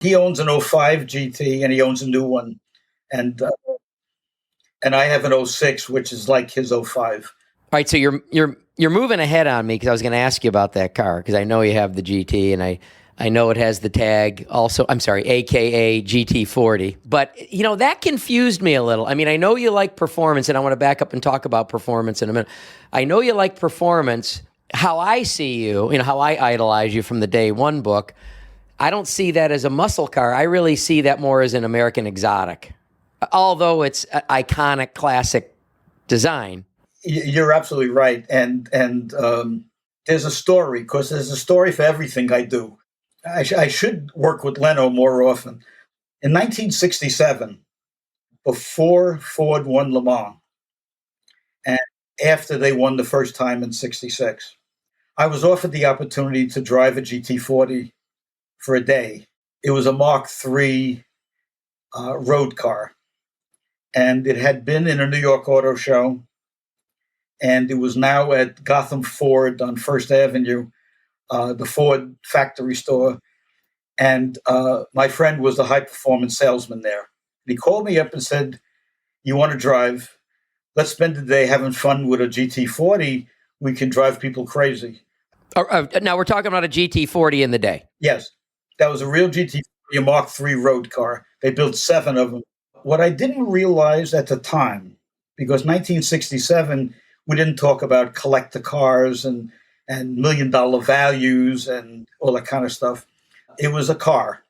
He owns an '05 GT and he owns a new one. And and I have an '06, which is like his '05. All right, so you're moving ahead on me because I was going to ask you about that car because I know you have the GT and I know it has the tag also. I'm sorry, AKA GT40. But that confused me a little. I mean, I know you like performance, and I want to back up and talk about performance in a minute. I know you like performance. How I see you, how I idolize you from the Day One book. I don't see that as a muscle car. I really see that more as an American exotic, although it's iconic, classic design. You're absolutely right, and there's a story because there's a story for everything I do. I should work with Leno more often. In 1967, before Ford won Le Mans, and after they won the first time in '66, I was offered the opportunity to drive a GT40 for a day. It was a Mark III road car, and it had been in a New York Auto Show, and it was now at Gotham Ford on First Avenue, the Ford factory store. And my friend was the high performance salesman there. And he called me up and said, "You want to drive? Let's spend the day having fun with a GT40. We can drive people crazy." Now we're talking about a GT40 in the day. Yes, that was a real GT40, a Mark III road car. They built 7 of them. What I didn't realize at the time, because 1967, we didn't talk about collector cars and $1 million values and all that kind of stuff. It was a car.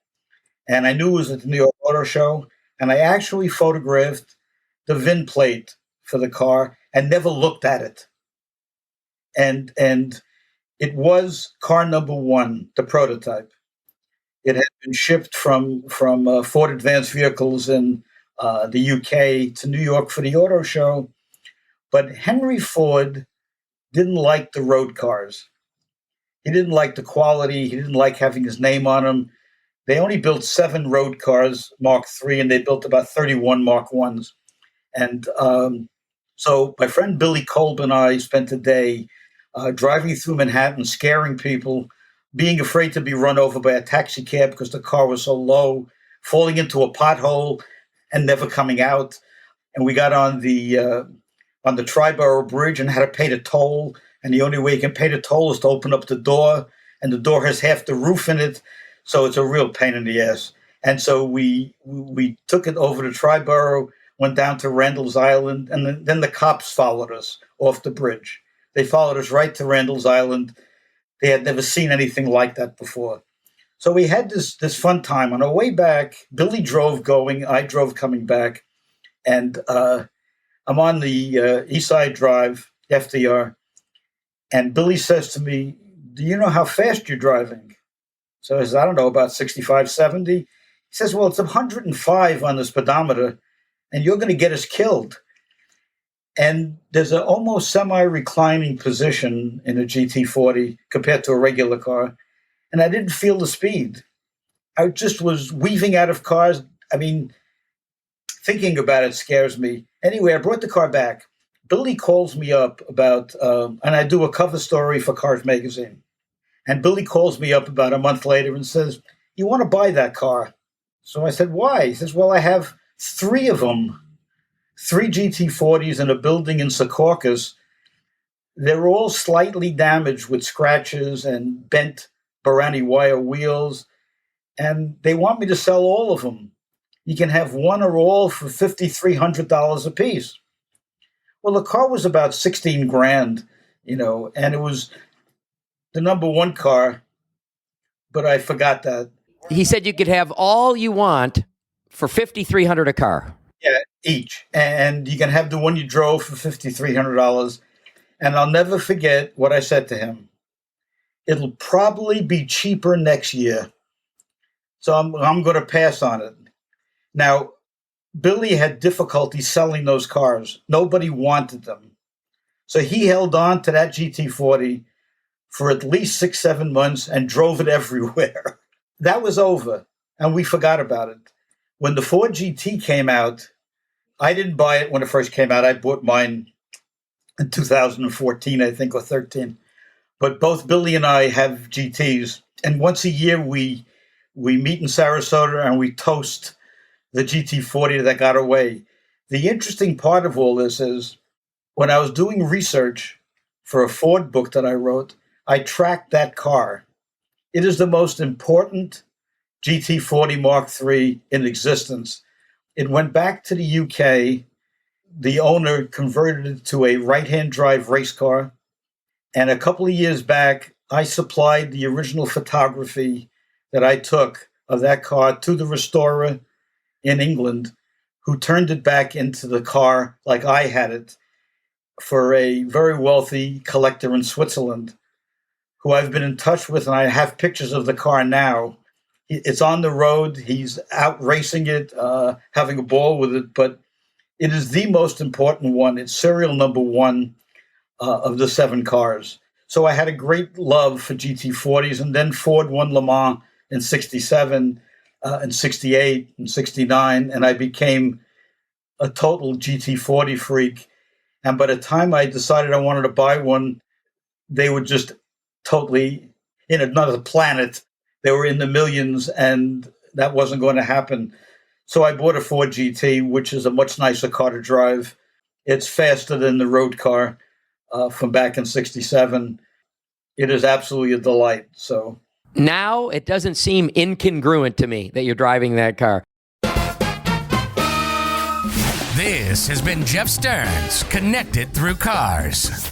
And I knew it was at the New York Auto Show. And I actually photographed the VIN plate for the car and never looked at it. And it was car number 1, the prototype. It had been shipped from Ford Advanced Vehicles in the UK to New York for the auto show. But Henry Ford didn't like the road cars. He didn't like the quality. He didn't like having his name on them. They only built 7 road cars, Mark III, and they built about 31 Mark Is. And so my friend Billy Kolb and I spent a day driving through Manhattan, scaring people, being afraid to be run over by a taxi cab because the car was so low, falling into a pothole and never coming out. And we got on the Triborough Bridge and had to pay the toll. And the only way you can pay the toll is to open up the door, and the door has half the roof in it, so it's a real pain in the ass. And so we took it over to Triborough, went down to Randall's Island, and then the cops followed us off the bridge. They followed us right to Randall's Island. They had never seen anything like that before. So we had this fun time. On our way back, Billy drove going, I drove coming back, and I'm on the East Side Drive, FDR, and Billy says to me, "Do you know how fast you're driving?" So I said, "I don't know, about 65, 70. He says, "Well, it's 105 on the speedometer, and you're going to get us killed." And there's an almost semi-reclining position in a GT40 compared to a regular car. And I didn't feel the speed. I just was weaving out of cars. I mean, thinking about it scares me. Anyway, I brought the car back. Billy calls me up about, and I do a cover story for Cars Magazine. And Billy calls me up about a month later and says, "You want to buy that car?" So I said, "Why?" He says, "Well, I have 3 of them, 3 GT40s in a building in Secaucus. They're all slightly damaged with scratches and bent Barani wire wheels. And they want me to sell all of them. You can have one or all for $5,300 a piece." Well, the car was about 16 grand, and it was the number 1 car, but I forgot that. He said you could have all you want for $5,300 a car. Yeah, each. And you can have the one you drove for $5,300. And I'll never forget what I said to him. "It'll probably be cheaper next year. So I'm going to pass on it." Now, Billy had difficulty selling those cars. Nobody wanted them. So he held on to that GT40 for at least 6, 7 months and drove it everywhere. That was over, and we forgot about it. When the Ford GT came out, I didn't buy it when it first came out. I bought mine in 2014, I think, or 13. But both Billy and I have GTs, and once a year we we meet in Sarasota and we toast the GT40 that got away. The interesting part of all this is when I was doing research for a Ford book that I wrote, I tracked that car. It is the most important GT40 Mark III in existence. It went back to the UK. The owner converted it to a right-hand drive race car. And a couple of years back, I supplied the original photography that I took of that car to the restorer in England, who turned it back into the car like I had it for a very wealthy collector in Switzerland, who I've been in touch with, and I have pictures of the car now. It's on the road. He's out racing it, having a ball with it, but it is the most important one. It's serial number one of the 7 cars. So I had a great love for GT40s, and then Ford won Le Mans in 67, in 68, and 69, and I became a total GT40 freak. And by the time I decided I wanted to buy one, they were just totally in another planet. They were in the millions, and that wasn't going to happen. So I bought a Ford GT, which is a much nicer car to drive. It's faster than the road car from back in 67. It is absolutely a delight. So now it doesn't seem incongruent to me that you're driving that car. This has been Jeff Stearns, Connected Through Cars.